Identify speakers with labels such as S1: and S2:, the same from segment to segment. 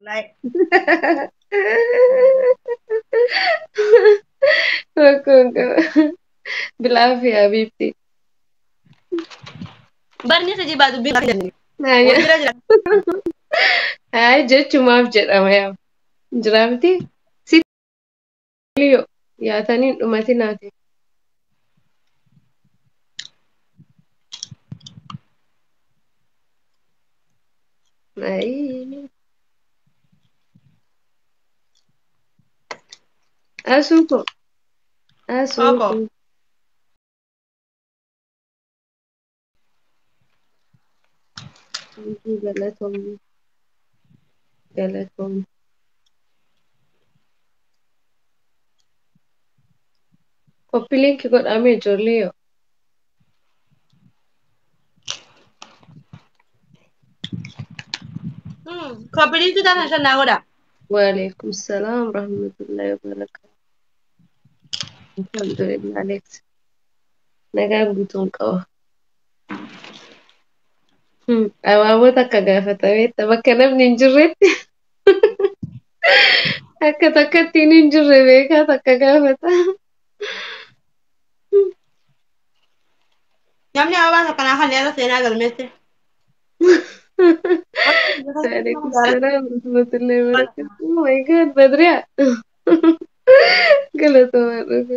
S1: Like,
S2: بالعافية يا حبيبتي.
S1: barni sa jiba dubbi kan
S2: Nanya.
S1: wal bira jira
S2: Hai jechumaaf jedhama yaa. Jiraamti sitiliyo yaataniin dhumatinaati. Ayii. Asuuko.
S1: oko
S2: Asuuko. Galatoomni. Galatoomni. Koppiliinki godhamee ijoollee yoo.
S1: kopili tu tan san na goda
S2: Waalaikum salaam rahmatullahi wa barakatuh. Alhamdulillah Alex. Nagaa guutuun qaba. Abaabota akka gaafatameetta bakka namni hin jirretti akka takkattiin hin jirre beekaa takka gaafata.
S1: namni awwa kana kan ya sai na galmete
S2: Waalaikum salaam rahmatullahi wa barakatuh. Oh my god, Badriyaa. Galatooma dhufe.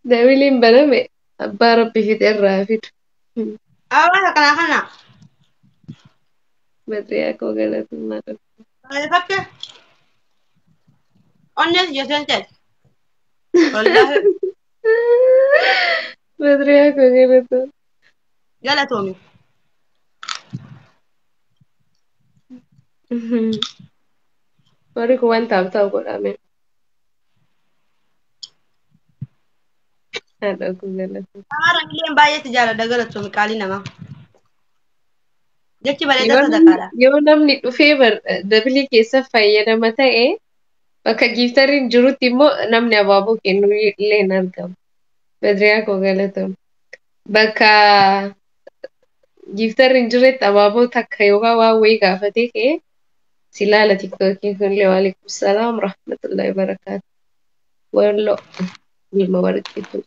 S2: Daawiliin baname abbaa rabbi fide irraa fidu.
S1: awwa kana kana
S2: Badriyaa koo galatoomaa dhufe.
S1: fakke onnes yesente wallahi
S2: Badriyaa koo galatooma.
S1: galatomi
S2: Warri kun waan taa'u godhame. Haadha koo galatooma.
S1: ara milen baye tijara da galatomi kali nama jechi bare da
S2: Yoo namni
S1: sadaqara
S2: yoo namni dhufee dabilii keessa fayyadama ta'e bakka giiftariin jirutti immoo namni abaaboo kennu illee hin argamu. Badriyaa koo galatooma. Bakka giiftarri hin jirretti abaaboo takka yookaan waan wayii gaafatee ka'e si laala tiktookiin kunillee waalaikum salaam rahmatullahi barakaatu. Walloo ilma warqeetu.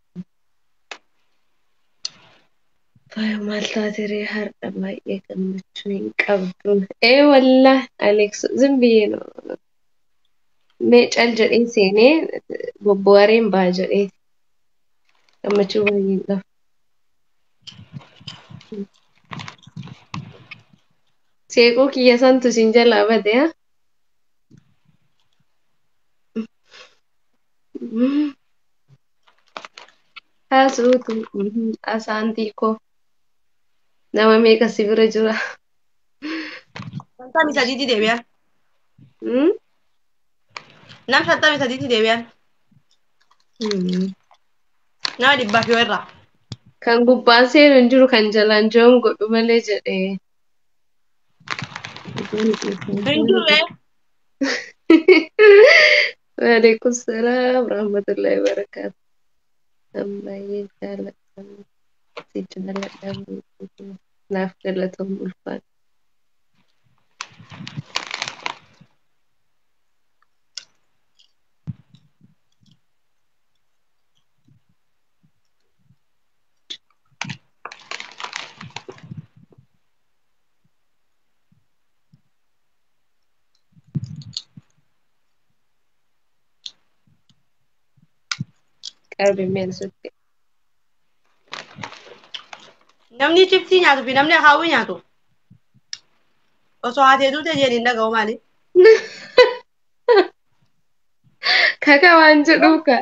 S2: Faaya maal taate ree har'a baay'ee gammachuu hin qabdu. Wallah Alex zimbiyyee no. Mee cal jedhee seenee bobboareen ba'a jedhee gammachuu baay'ee hin qabu. Seequu kiyya santu sin jalaa bade haa? Haasuutu asaantii koo nama meeqa si bira jira?
S1: santami saditi debian nam santami saditi debian na dibba fi werra
S2: Kan gubbaan seenu hin jiru kan jalaan jiran godhu malee jedhee.
S1: hinjurre
S2: Waalaikum salaam rahmatullahi wabarakatuh. Ambayyee jaallatama si jaalladhamu naaf galatoom ulfaan. Qarbi mi'eessatti.
S1: namni chipsii nyaatu fi namni akaawwii nyaatu osoo haatee duute jedhin dhaga'u maali
S2: Kaka waan jedhuuf ka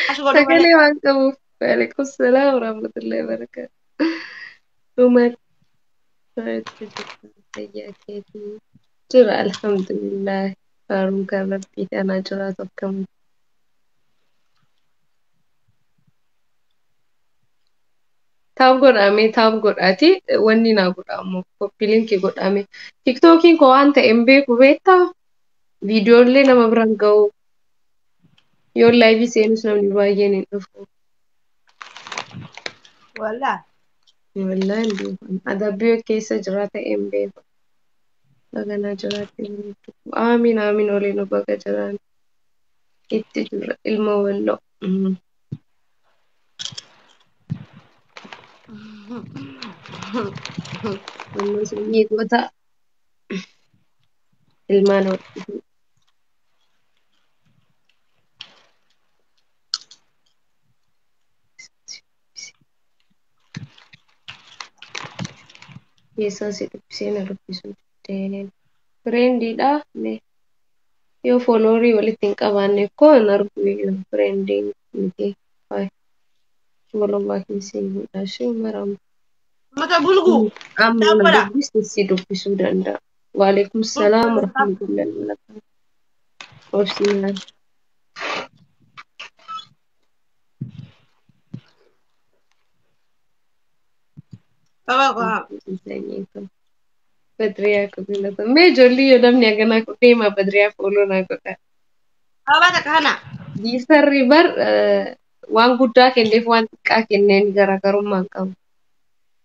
S1: ashi godhu malee
S2: sagalee waan qabuuf. Waalaikum salaam rahmatullahi wabarakatuh. Dhuma fayyaa keetii jira alhamdulillah. Faaruun kan rabbii kanaa jiraatu akkam. Taaf godhame taaf godhaati wanni naa godhamu koppiliinki godhame. Tiktookiin koo waan ta'e hin beeku beektaa? Viidiyoolee nama biraan ga'u yoo laayivii seenus namni baay'een hin dhufu.
S1: wallaa
S2: Wallaahi hin beeku. Adabbii keessa jira ta'e hin beeku. Baganaa jiraatti. Aamin aamin oliin baga jiraan itti jira ilma walloo. Amma sanyii goota ilmaan horsiisuu. Keessaa si dubbisee na dubbisuu dandeenye. Fireendiidha. Yoo fooloorii walitti hin qabaanne koo hin argu iyyuu fireendiin miti. Fooloo keessi godhashee maramu.
S1: Mata bulgu.
S2: Amma na dubbiste si dubbisuu danda'a. Waalaikum salaam warahmatullahi wabarakatuh. Obsinaan.
S1: Baba
S2: Badriyaa kubilata. Mee ijoollee yoo namni haganaa kun deema Badriyaa fooloo naa godha.
S1: baba kana.
S2: Diisarri bar waan guddaa kenneef waan xiqqaa kenneen garaagarummaa hin qabu.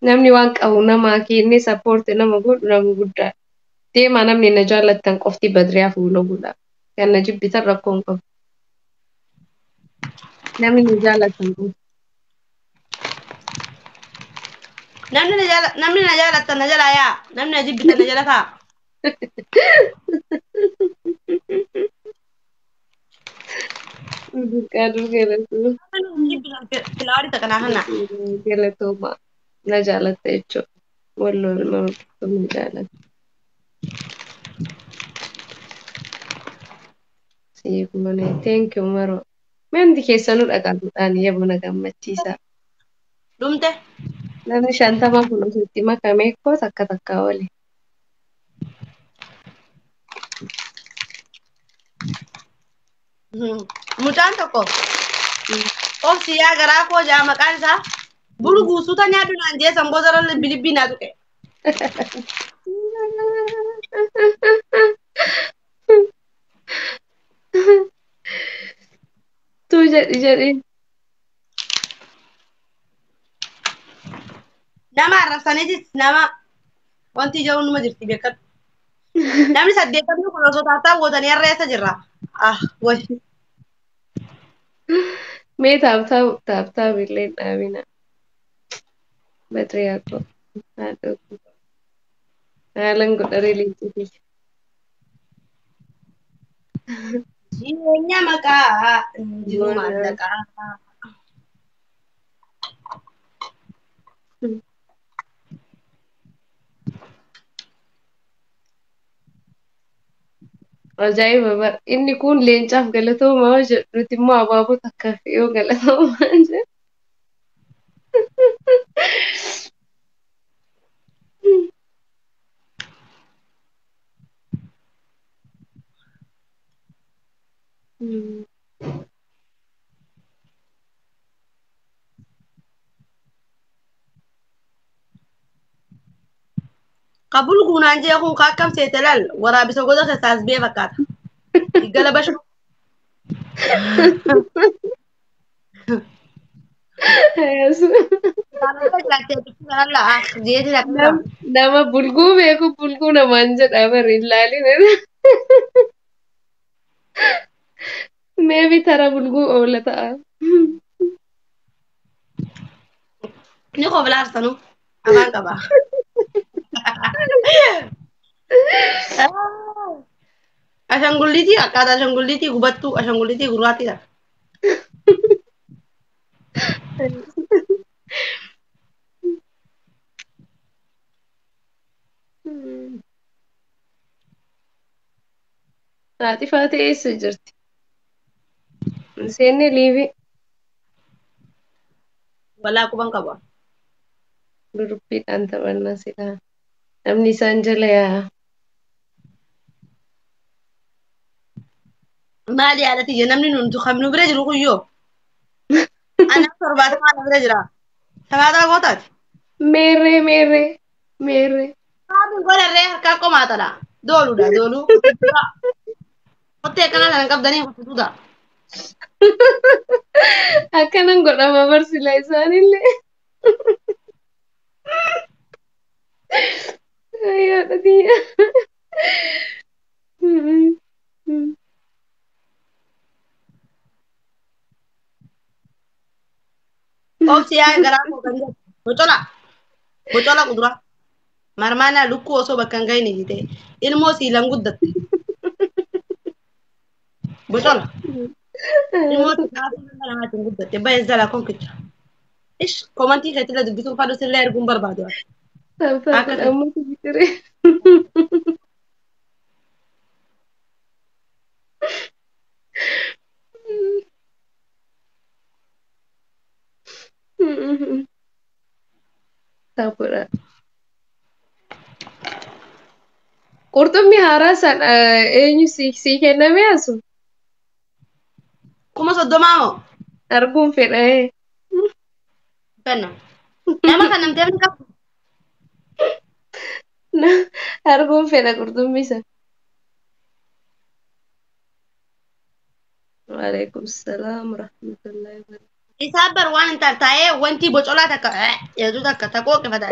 S2: Namni waan qabu namaa kennee sappoorti nama godhu nama guddaa. Deemaa namni na jaallattan qofti Badriyaa fooloo godha. Kan na jibbitan rakkoo hin qabu. Namni na jaallattan qofti.
S1: Namni na jaallattan na jalaa yaa. Namni na jibbitan na jala taa.
S2: Qaaduu galatu.
S1: Filaawari takana kana.
S2: Galatooma na jaalatta jechuudha. Walloo ilma horsiisuu na jaalatta. Siif malee thank you maroo. Meendi keessanuu dhaqaatuudhaan yaboo na gammachiisa.
S1: Dhumte.
S2: Namni 50 kun ofitti makamee koo takka takkaa wali.
S1: Mucaan tokko. Obsi yaa garaa koo jaa maqaan isaa. Bulu guutuuta nyaadhu naan jee sangoota irra bilibbii naa tuqe.
S2: Tu jadi.
S1: Nama arrabsaniitis nama wanti ija'uun numa jirti beekadhu. Namni 8 kun osoo taataa gootanii har'a eessa jirra? Way.
S2: Mee taaptaa billee dhaabina. Badriyaa koo. Haadha koo. Haalan godharee leencisiis.
S1: Jireenya maqaa jiru maallaqaa.
S2: Ajaa'iba bara inni kun leencaaf galatoomaa jedhu nuti immoo abaaboo takkaaf yoo galatoomaa jedhu.
S1: Qabul gunaan jee kun akkam seete laal waraabisa gosa keessaas bee fakkaata. Gala bashu.
S2: Nama bulguu beeku bulguu namaan jedha bari ilaalin. Meebi tara bulguu oola ta'a.
S1: Ni koo bilaartanu afaan qaba. Ashangulliitii akkaataa ashangulliitii gubattuu ashangulliitii gurraattiidha.
S2: Haati faatee eessa jirti? Seenne liibii.
S1: Balaa quban qaba.
S2: Durubbiidhaan taphannaa silaa. Namni isaan jala yaa'a.
S1: Maali haadhati jee namni nu bira jiru kuyyoo. Ana 70 bira jira. Sabaataa gootaati.
S2: Meerree.
S1: Saabin godharree harkaa qomaatadha. Dooluudha dooluu. Qottee akkanaa sana qabdanii kutuuta.
S2: Akkanan godhama barsila isaanillee. Ayyaadha tiyya.
S1: yaa garaa koo kan jedhu. Bocola kuduraa. Marmaanaa lukkuu osoo bakka hin gahine jite. Ilmoo siilan guddatte. Bocola. Ilmoo siilan namaatiin guddatte. Baay'ee jala konkicha. Ish komantii keessatti dubbisuun fadhu sillee erguun barbaadu. Akka ta'e.
S2: Amma ture. Tapura. Qurxummii haaraa san eenyu sii kenname asu
S1: Kuma soddomaa moo?
S2: arguun fedha.
S1: Kenna. Nama kan namtee hin qabu.
S2: Arguun fedha qurxummii san. Waalaikum salaam rahmatullahi wabarakatuh.
S1: Isaa bar waan hin taa'ee wanti bocolaa takka jedhu takka takoo qifata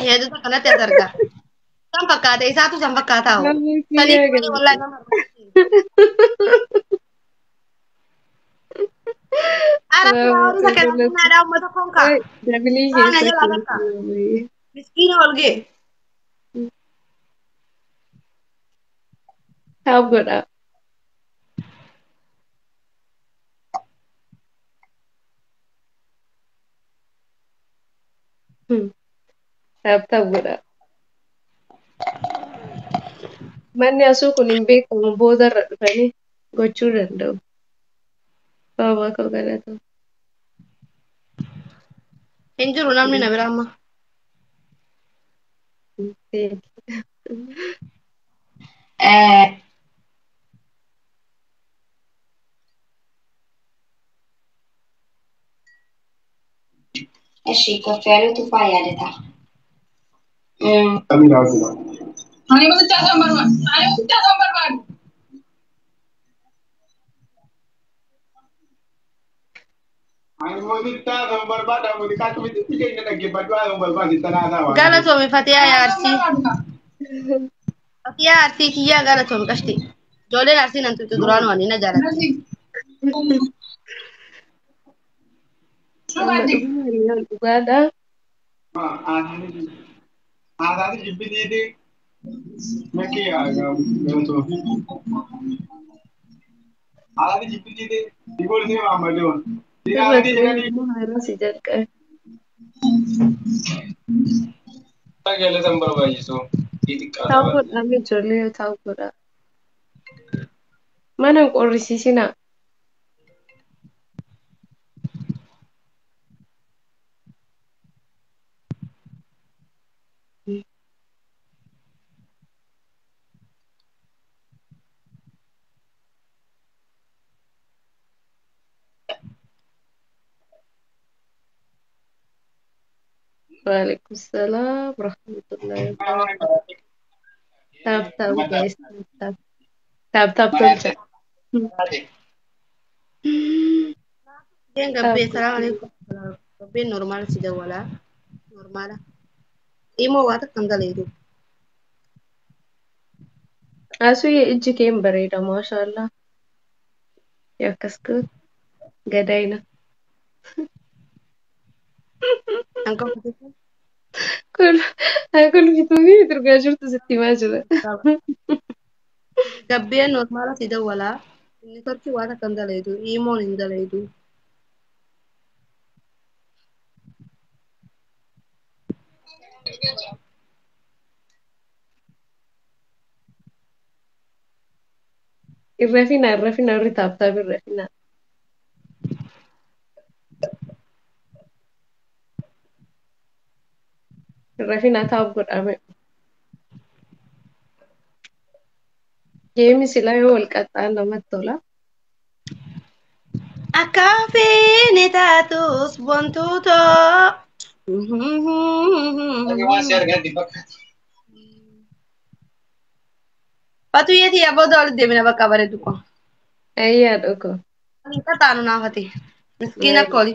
S1: jedhu takka natti as argaa. San fakkaate isaatu san fakkaataa hoo. Sadii malee wallaahi nama Arab taa'uun isa kennaadhaa uummata konkaa.
S2: Dabilii
S1: Faana jalaa takka.
S2: keessatti.
S1: Miskiina ol ga'e.
S2: Taa'u godha. Taa'u godha. Manni asuu kun hin beekamu boodarra dhufanii gochuu danda'u. Baabaa koo galata.
S1: Hin jiru namni na biraa amma. Eshi koffiyaalee tufaa yaadataa.
S3: Ani mucaasan barbaadu.
S1: Galatoomi Fatiyaa Yaarsii. Fatiyaa Yaarsii kiyyaa galatoomi qashti. Ijoolleen Arsii nan tuqxu duraan waan na jaalatti.
S2: Dhugaadhaa. Si jalqabe. Taa'u godhaa ijoollee yoo taa'u godhaa. Mana hin qorrisiisinaa. Waalaikum salaam rahmatullahi wabarakatuh. Taa'u guys. Taa'u tolcha.
S1: Dia gabbee salaamaleekum. Gabbeen normaala si dawwalaa. Normaala. Imo waa takka hin galeedu.
S2: Asuu ijji kee hin bareeda maashaallah. Yakkas good. Gadayna.
S1: Angka kutubu.
S2: Kun fituufi turgaa jirtu sitti himaa jira.
S1: Gabbeen normaala si dawwalaa. Inni torchi waa takka hin galeedu. Imoon hin galeedu.
S2: Irrafina irri taaptaaf irrafina. Irrafina taa'u godhame. Geemi silaa yoo wal qaxxaan namatti tola.
S1: Akkaafii ni taatus bontuutoo. Fatu yeeti yaaboo doolu deemina bakka bareedu kun.
S2: Ayyaa dhoko.
S1: Ani qaxaanu naafate. Miskiina kooli.